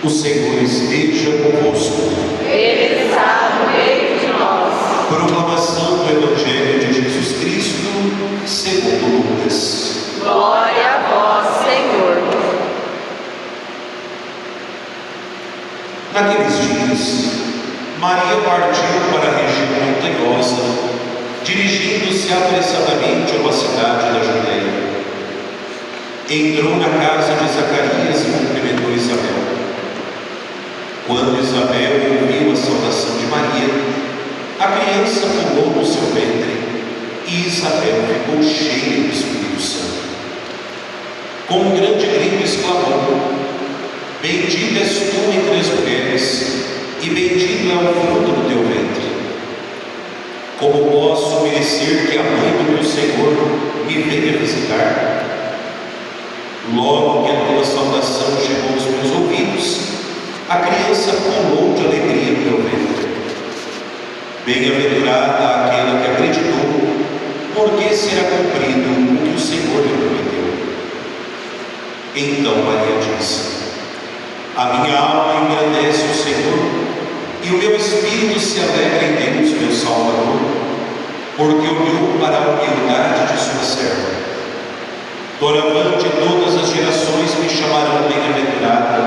O Senhor esteja convosco. Ele está no meio de nós. Proclamação do Evangelho de Jesus Cristo, segundo Lucas. Glória a vós, Senhor. Naqueles dias, Maria partiu para a região montanhosa, dirigindo-se apressadamente a uma cidade da Judéia. Entrou na casa de Zacarias e cumprimentou Isabel. Quando Isabel ouviu a saudação de Maria, a criança pulou no seu ventre e Isabel ficou cheia do Espírito Santo. Com um grande grito exclamou: Bendita és tu entre as mulheres, e bendito é o fruto do teu ventre. Como posso merecer que a mãe do meu Senhor me venha visitar? Logo que a tua saudação chegou aos meus ouvidos, a criança pulou de alegria no meu ventre. Bem-aventurada aquela que acreditou, porque será cumprido o que o Senhor lhe prometeu. Então Maria disse: A minha alma engrandece o Senhor, e o meu espírito se alegra em Deus, meu Salvador, porque olhou para a humildade de sua serva. Doravante todas as gerações me chamarão bem-aventurada,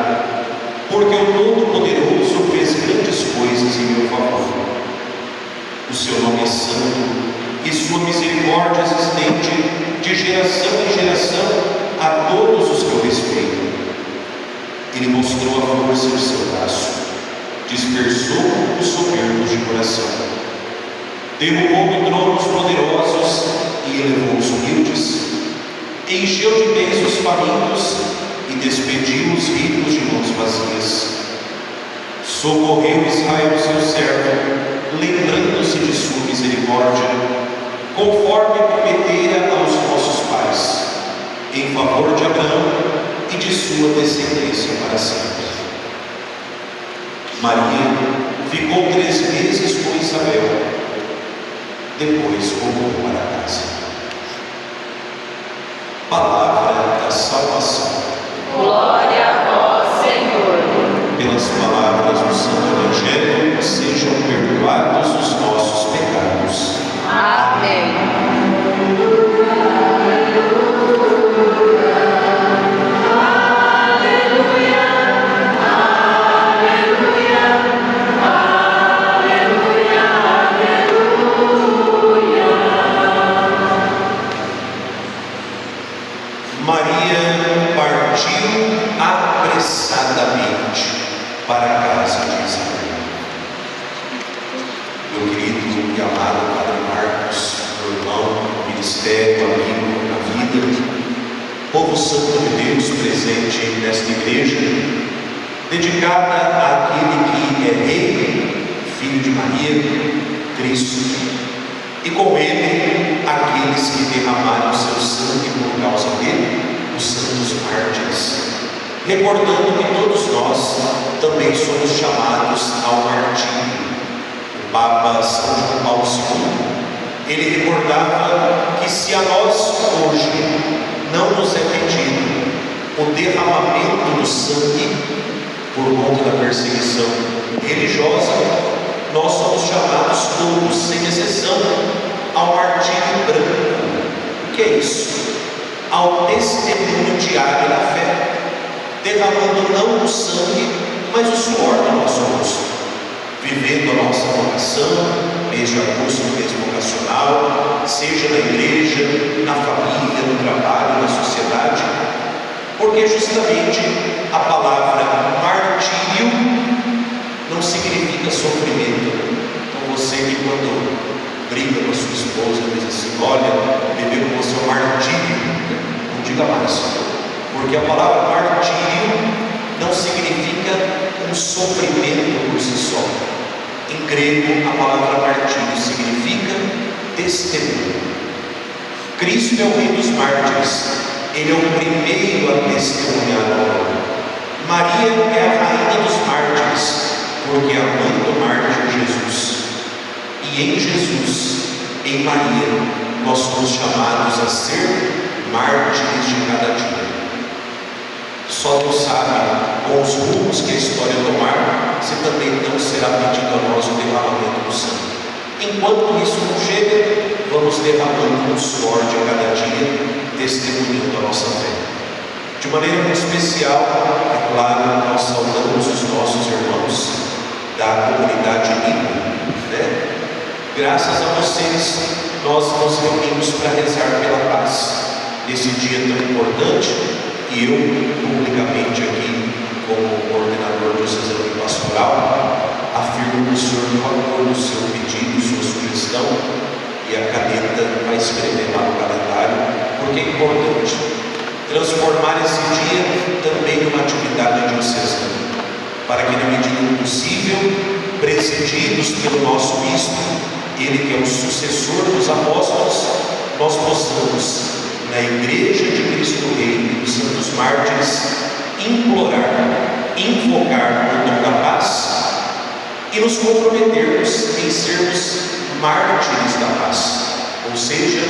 porque o Todo-Poderoso fez grandes coisas em meu favor. O seu nome é santo, e sua misericórdia se estende de geração em geração a todos os que o respeitam. Ele mostrou a força de seu braço, dispersou os soberbos de coração, derrubou de tronos poderosos e elevou os humildes, encheu de bens os famintos e despediu os ricos de mãos vazias. Socorreu Israel, seu servo, lembrando-se de sua misericórdia, conforme prometera aos nossos pais, em favor de Abraão e de sua descendência para sempre. Maria ficou 3 meses com Isabel, depois voltou para casa. Palavra da salvação. Glória a vós, Senhor. Pelas palavras do Santo Evangelho, sejam perdoados os nossos pecados. Amém. Maria partiu apressadamente para a casa de Isabel. Meu querido e amado Padre Marcos, meu irmão, ministério, amigo na vida, povo santo de Deus presente nesta igreja, dedicada àquele que é Rei, Filho de Maria, Cristo, e com ele aqueles que derramaram seu sangue por causa dele, os santos mártires, recordando que todos nós também somos chamados ao martírio. O Papa São João Paulo II, ele recordava que se a nós hoje não nos é pedido o derramamento do sangue por conta da perseguição religiosa, nós somos chamados todos, sem exceção, ao martírio branco. O que é isso? Ao testemunho diário da fé, derramando não o sangue, mas o suor do nosso rosto, vivendo a nossa vocação, mês de agosto, mês vocacional, seja na igreja, na família, no trabalho, na sociedade, porque justamente a palavra martírio não significa sofrimento. Então você que quando briga com a sua esposa diz assim: olha, beber com você é um martírio, não diga mais, porque a palavra martírio não significa um sofrimento por si só. Em grego, a palavra martírio significa testemunho. Cristo é o Rei dos mártires, ele é o primeiro a testemunhar o amor. Maria é a rainha dos mártires, porque é a mãe do mártir Jesus. E em Jesus, em Maria, nós somos chamados a ser mártires de cada dia. Só Deus sabe, com os rumos que a história tomar, se também não será pedido a nós o derramamento do sangue. Enquanto isso não chega, vamos derramando um suor de cada dia, testemunhando a nossa fé. De maneira muito especial, é claro, nós saudamos os nossos irmãos da comunidade IPO, né? Graças a vocês, nós nos reunimos para rezar pela paz nesse dia tão importante, e eu, publicamente aqui, como coordenador diocesano e pastoral, afirmo que o senhor não acorda o seu pedido, sua sugestão, e a caneta vai escrever lá no calendário, porque é importante transformar esse dia também numa atividade diocesana, para que, na medida do possível, presididos pelo nosso bispo, ele que é o sucessor dos apóstolos, nós possamos, na Igreja de Cristo Rei e dos Santos Mártires, implorar, invocar o dom da paz e nos comprometermos em sermos mártires da paz, ou seja,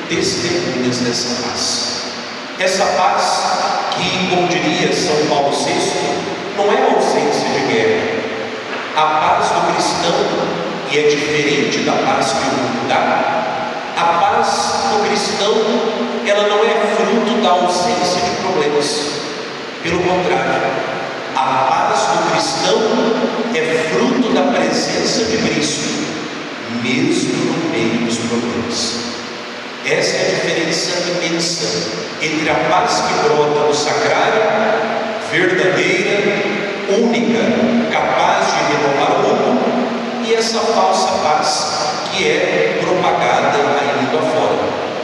testemunhas dessa paz. Essa paz que, como diria São Paulo VI, não é a ausência de guerra. A paz do cristão, e é diferente da paz que o mundo dá, a paz do cristão, ela não é fruto da ausência de problemas. Pelo contrário, a paz do cristão é fruto da presença de Cristo, mesmo no meio dos problemas. Essa é a diferença imensa entre a paz que brota do sacrário, verdadeira, única, capaz de renovar o mundo, e essa falsa paz que é propagada aí mundo afora,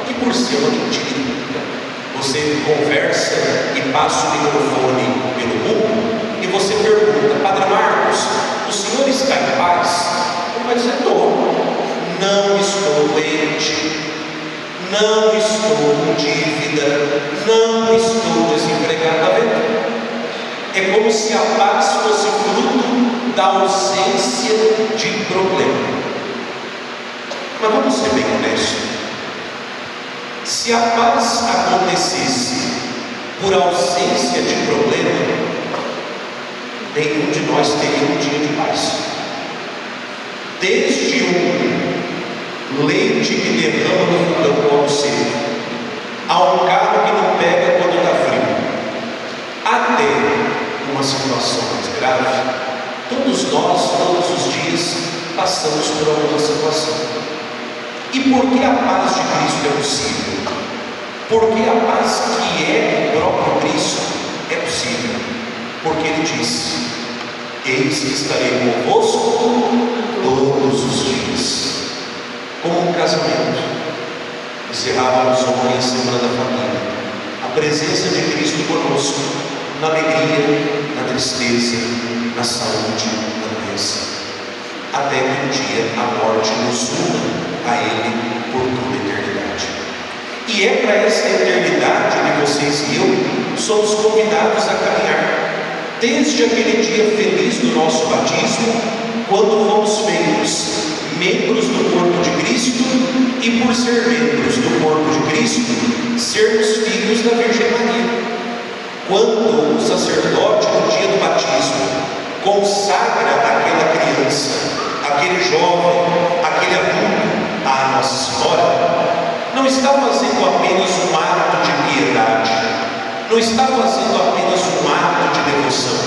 e por ser uma mentira. Você conversa e passa o microfone pelo mundo e você pergunta: Padre Marcos, o senhor está em paz? Ele vai dizer: não estou doente, não estou com dívida, não estou desempregado. Está vendo? É como se a paz fosse fruto da ausência de problema. Mas vamos ser bem honestos. Se a paz acontecesse por ausência de problema, nenhum de nós teria um dia de paz. Desde um leite que derrama no fogão quando seco, a um carro que não pega quando está frio, até uma situação mais grave, todos nós, todos os dias, passamos por alguma situação. E por que a paz de Cristo é possível? Porque a paz que é o próprio Cristo é possível. Porque Ele disse: eis que estarei convosco todos os dias. Como um casamento, encerrávamos ontem a Semana da Família. A presença de Cristo conosco, na alegria, na tristeza, na saúde, na doença, até que um dia a morte nos una a Ele por toda a eternidade. E é para essa eternidade que vocês e eu somos convidados a caminhar, desde aquele dia feliz do nosso batismo, quando fomos feitos membros do corpo de Cristo, e por ser membros do corpo de Cristo, sermos filhos da Virgem Maria. Quando o sacerdote, no dia do batismo, consagra aquela criança, aquele jovem, aquele adulto à Nossa Senhora, não está fazendo apenas um ato de piedade, não está fazendo apenas um ato de devoção,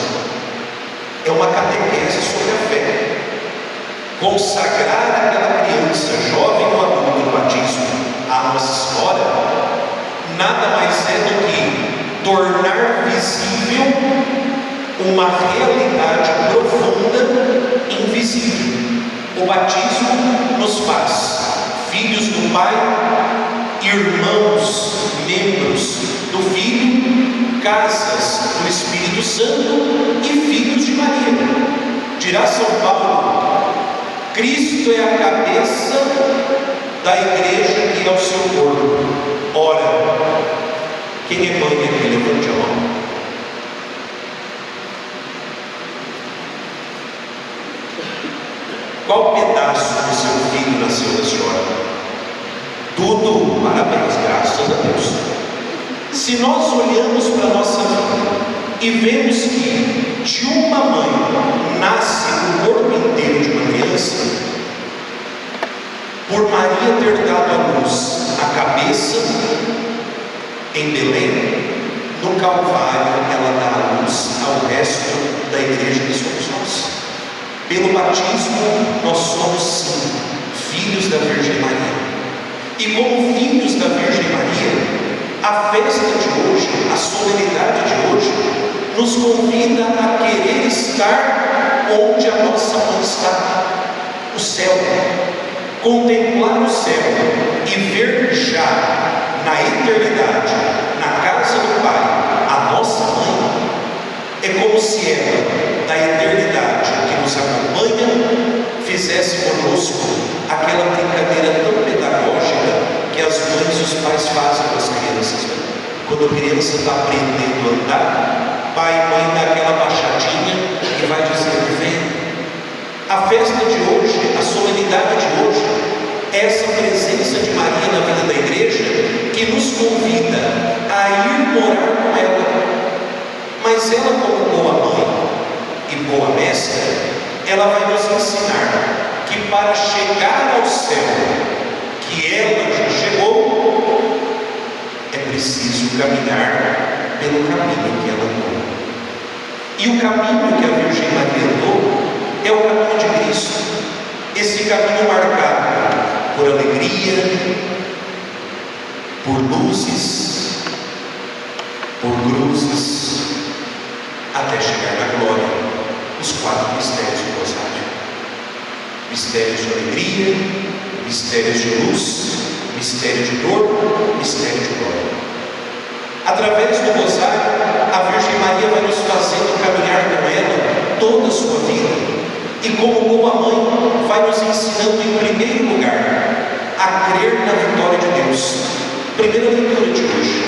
é uma catequese sobre a fé. Consagrar aquela criança, jovem ou adulto, no batismo à Nossa Senhora, nada mais é do que tornar visível uma realidade profunda, invisível. O batismo nos faz filhos do Pai, irmãos, membros do Filho, casas do Espírito Santo e filhos de Maria. Dirá São Paulo: Cristo é a cabeça da igreja que é o seu corpo. Ora, quem é mãe aqui? Levante a mão. Qual pedaço do seu filho nasceu da senhora? Tudo. Parabéns, graças a Deus. Se nós olhamos para a nossa vida e vemos que de uma mãe nasce o corpo inteiro de uma criança, por Maria ter dado à luz a cabeça em Belém, no Calvário ela dá à luz ao resto da igreja que somos nós. Pelo batismo nós somos sim filhos da Virgem Maria. E como filhos da Virgem Maria, a festa de hoje, a solenidade de hoje, nos convida a querer estar onde a nossa mãe está, o céu. Contemplar o céu e ver já na eternidade, na casa do Pai, a nossa mãe, é como se ela, da eternidade que nos acompanha, fizesse conosco aquela brincadeira tão pedagógica que as mães e os pais fazem com as crianças. Quando a criança está aprendendo a andar, pai e mãe dá aquela baixadinha e vai dizendo: vem. A festa de hoje, a solenidade de hoje, é essa presença de Maria na vida da igreja que nos convida a ir morar com ela. Mas ela, como boa mãe e boa mestra, ela vai nos ensinar que para chegar ao céu, que ela já chegou, é preciso caminhar pelo caminho que ela andou. E o caminho que a Virgem Maria andou é o caminho de Cristo. Esse caminho marcado por alegria, por luzes, por cruzes, até chegar na glória, os 4 mistérios do rosário: mistérios de alegria, mistérios de luz, mistério de dor, mistério de glória. Através do rosário, a Virgem Maria vai nos fazendo caminhar com ela toda a sua vida, e como boa mãe vai nos ensinando em primeiro lugar a crer na vitória de Deus. Primeira leitura de hoje,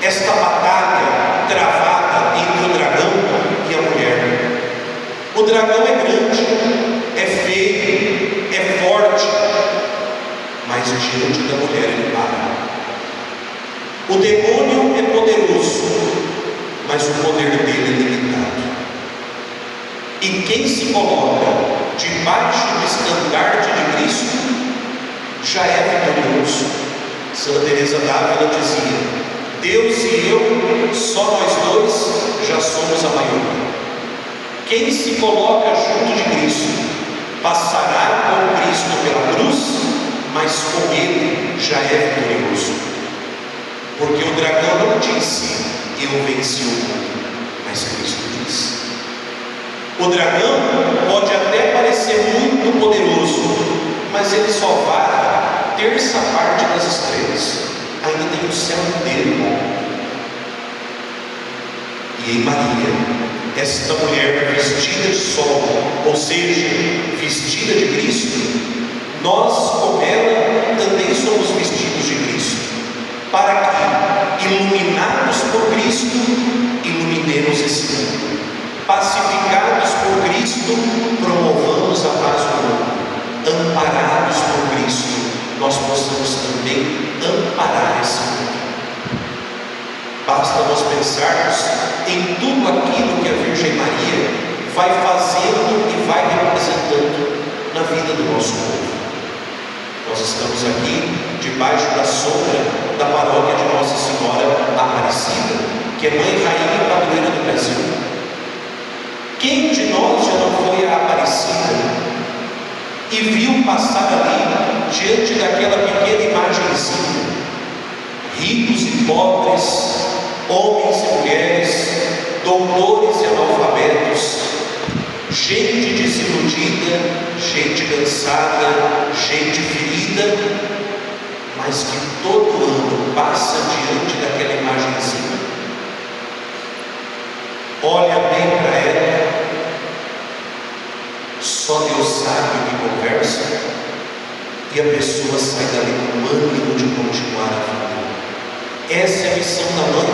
esta batalha travada entre o dragão e a mulher. O dragão é grande, é feio, é forte, mas diante da mulher ele para. O demônio é poderoso, mas o poder dele é limitado. E quem se coloca debaixo do estandarte de Cristo já é vitorioso. Santa Teresa d'Ávila dizia: Deus e eu, só nós dois, já somos a maioria. Quem se coloca junto de Cristo passará com Cristo pela cruz, mas com ele já é vitorioso. Porque o dragão não disse: eu venci o mundo, mas Cristo disse. O dragão pode até parecer muito poderoso, mas ele só vale terça parte das estrelas. Ainda tem o céu inteiro. E em Maria, esta mulher vestida de sol, ou seja, vestida de Cristo, nós com ela também somos vestidos de Cristo, para que, iluminados por Cristo, iluminemos esse mundo. Pacificados por Cristo, promovamos a paz do mundo. Amparados por Cristo, nós possamos também amparar esse mundo. Basta nós pensarmos em tudo aquilo que a Virgem Maria vai fazendo e vai representando na vida do nosso povo. Nós estamos aqui debaixo da sombra da paróquia de Nossa Senhora Aparecida, que é mãe, rainha e padroeira do Brasil. Quem de nós já não foi a Aparecida e viu passar ali, diante daquela pequena imagenzinha, ricos e pobres, homens e mulheres, doutores e analfabetos, gente desiludida, gente cansada, gente ferida, mas que todo ano passa diante daquela imagenzinha, olha bem para ela, só Deus sabe o que conversa, e a pessoa sai dali com ânimo de continuar a vida. Essa é a missão da mãe.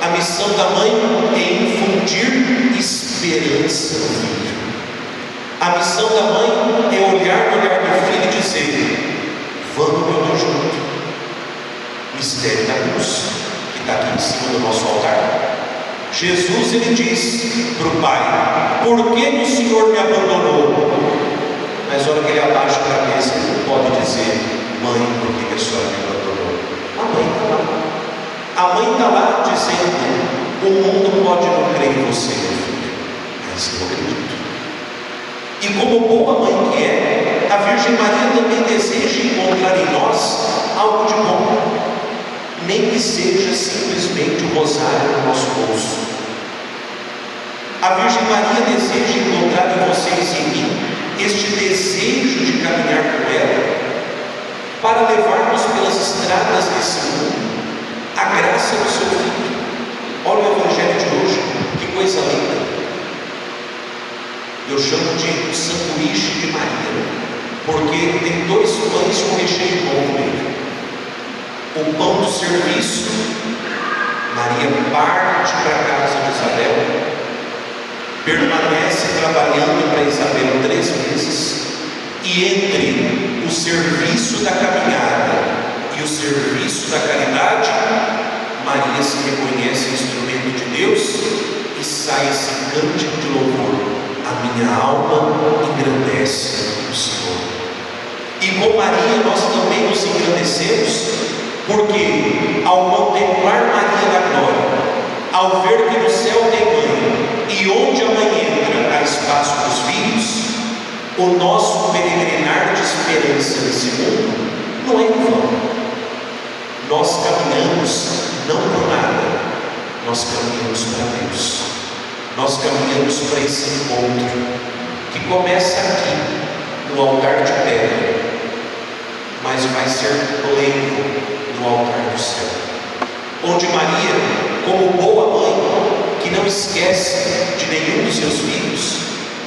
A missão da mãe é infundir esperança no filho. A missão da mãe é olhar no olhar do filho e dizer: vamos, meu Deus, junto. Mistério da cruz, que está aqui em cima do nosso altar. Jesus, ele diz para o pai: por que o Senhor me abandonou? Mas a hora que ele abaixa a cabeça, ele não pode dizer: mãe, por que a senhora me abandonou? A mãe está lá. A mãe está lá dizendo: o mundo pode não crer em você, meu filho, mas eu acredito. E como boa mãe que é, a Virgem Maria também deseja encontrar em nós algo de bom, nem que seja simplesmente o rosário no nosso bolso. A Virgem Maria deseja encontrar em vocês e em mim este desejo de caminhar com ela, para levarmos pelas estradas desse mundo a graça do seu Filho. Olha o Evangelho de hoje, que coisa linda. Eu chamo de sanduíche de Maria, porque tem dois pães com recheio bom nele. O pão do serviço, Maria parte para a casa de Isabel, permanece trabalhando para Isabel 3 meses, e entre o serviço da caminhada e o serviço da caridade, Maria se reconhece instrumento de Deus e sai esse cântico de louvor: a minha alma engrandece o Senhor. E com Maria nós também nos engrandecemos, porque ao contemplar Maria da glória, ao ver que no céu tem mãe, e onde a mãe entra há espaço para os filhos, o nosso peregrinar de esperança nesse mundo não é em vão. Nós caminhamos não por nada, nós caminhamos para Deus. Nós caminhamos para esse encontro que começa aqui no altar de pedra, mas vai ser pleno no altar do céu, onde Maria, como boa mãe que não esquece de nenhum dos seus filhos,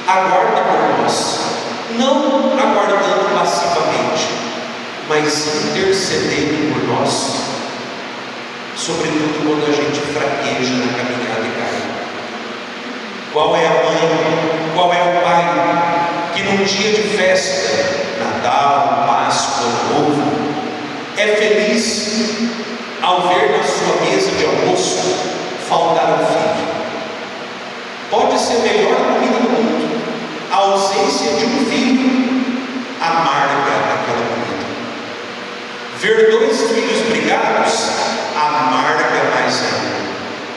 aguarda por nós, não aguardando passivamente, mas intercedendo por nós, sobretudo quando a gente fraqueja na caminhada e cai. Qual é a mãe, qual é o pai que num dia de festa, Natal, Páscoa, Ano Novo, é feliz ao ver na sua mesa de almoço faltar um filho? Pode ser a melhor comida do mundo, a ausência de um filho amarga aquela comida. Ver 2 filhos brigados amarga mais ainda.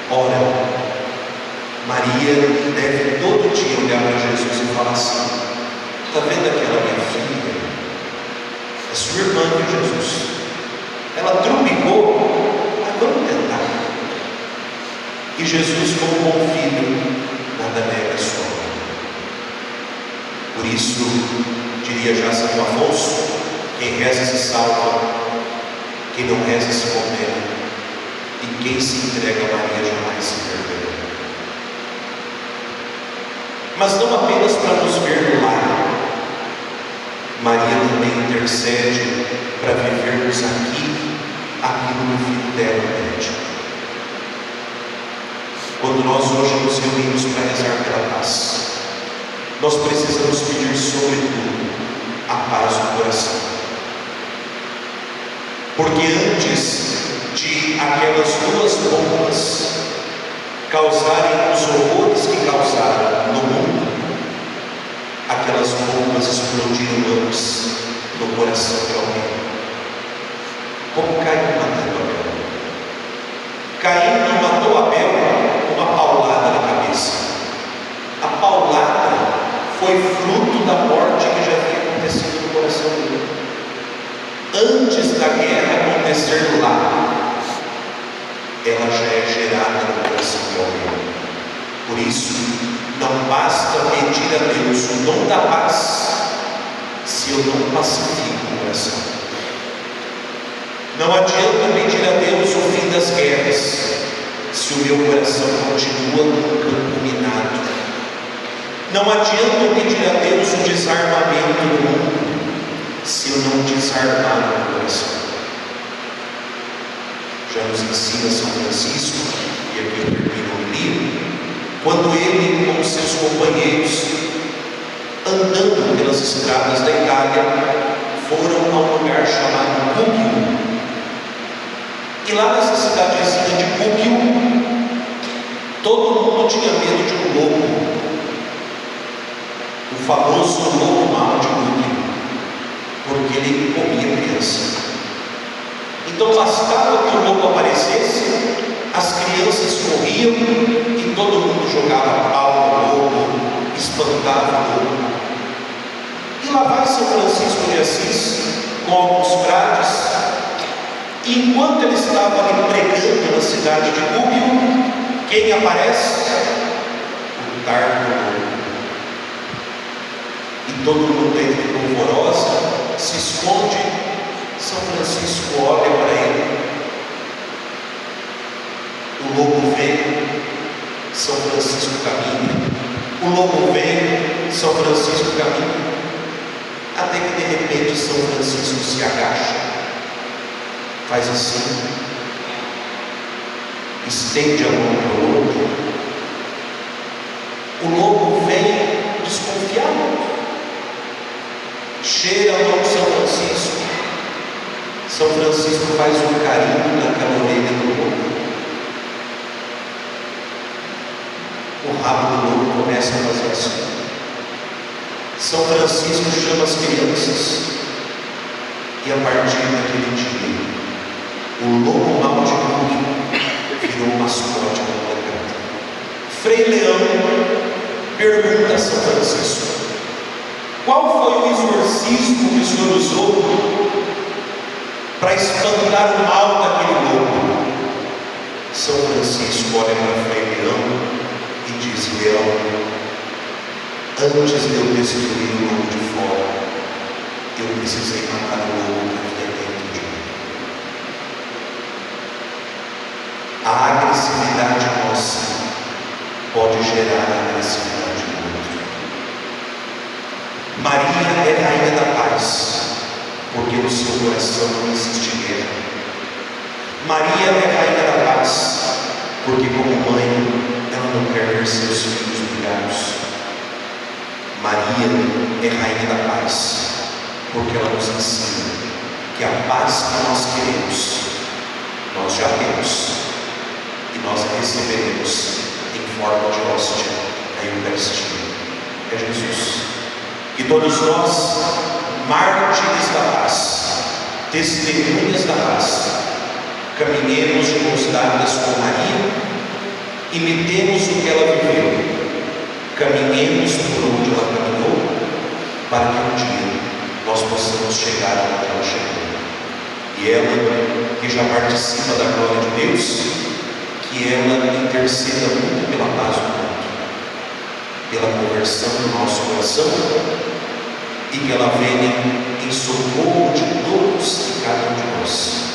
Ora, Maria deve todo dia olhar para Jesus e falar assim: está vendo aquela minha filha? É sua irmã, viu, Jesus? Ela trupicou, mas vamos tentar. E Jesus, como bom filho, nada nega a sua mãe. Por isso, diria já São Afonso: quem reza se salva, quem não reza se condena, e quem se entrega a Maria jamais se perderá. Mas não apenas para nos ver no lar, Maria também intercede para vivermos aqui aquilo que o Filho dela pede. Quando nós hoje nos reunimos para rezar pela paz, nós precisamos pedir sobretudo a paz do coração, porque antes de aquelas 2 bombas causarem os horrores que causaram no mundo, aquelas bombas explodiram antes no coração de alguém. Como Caim matou Abel. Caim não matou Abel com uma paulada na cabeça. A paulada foi fruto da morte que já havia acontecido no coração dele. Antes da guerra acontecer lá, ela já é gerada no coração de alguém. Por isso, não basta pedir a Deus o dom da paz se eu não pacifico o coração. Não adianta pedir a Deus o fim das guerras se o meu coração continua num campo minado. Não adianta pedir a Deus o desarmamento do mundo se eu não desarmar o meu coração. Já nos ensina São Francisco, e aqui eu termino o livro, quando ele com seus companheiros, andando pelas estradas da Itália, foram a um lugar chamado Gubbio. E lá nessa cidadezinha de Gubbio, Todo mundo tinha medo de um lobo, o famoso lobo mau de Rúbio, porque ele comia criança. Então bastava que o lobo aparecesse, as crianças corriam e todo mundo jogava pau no lobo, espantava o lobo. E lá vai São Francisco de Assis com alguns frades, e enquanto ele estava ali pregando na cidade de Rúbio, quem aparece? O tardo lobo. E todo mundo entra em polvorosa, se esconde. São Francisco olha para ele. O lobo vem, São Francisco caminha. O lobo vem, São Francisco caminha. Até que de repente São Francisco se agacha, faz assim, estende a mão para o lobo. O lobo vem desconfiado, cheira a mão de São Francisco. São Francisco faz um carinho naquela orelha do lobo. O rabo do lobo começa a fazer assim. São Francisco chama as crianças, e a partir daquele dia, o lobo mau de Rúbio virou mascote da molecada. Frei Leão pergunta a São Francisco: qual foi o exorcismo que o senhor usou para espantar o mal daquele lobo? São Francisco olha para Frei Leão e diz: Leão, antes de eu destruir o lobo de fora, eu precisei matar o lobo que havia dentro de mim. A agressividade nossa pode gerar a agressividade do outro. Maria é rainha da paz, porque no seu coração não existe guerra. Maria é rainha da paz, porque como mãe, ela não quer ver seus filhos brigados. Maria é rainha da paz, porque ela nos ensina que a paz que nós queremos, nós já temos, e nós a receberemos em forma de hóstia, a Eucaristia. É Jesus. E todos nós, mártires da paz, testemunhas da paz, caminhemos de mãos dadas com Maria, imitemos o que ela viveu, caminhemos por onde ela caminhou, para que um dia nós possamos chegar onde ela chegou. E ela, que já participa da glória de Deus, que ela interceda muito pela paz do mundo, pela conversão do nosso coração, e que ela venha em socorro de todos e cada um de nós.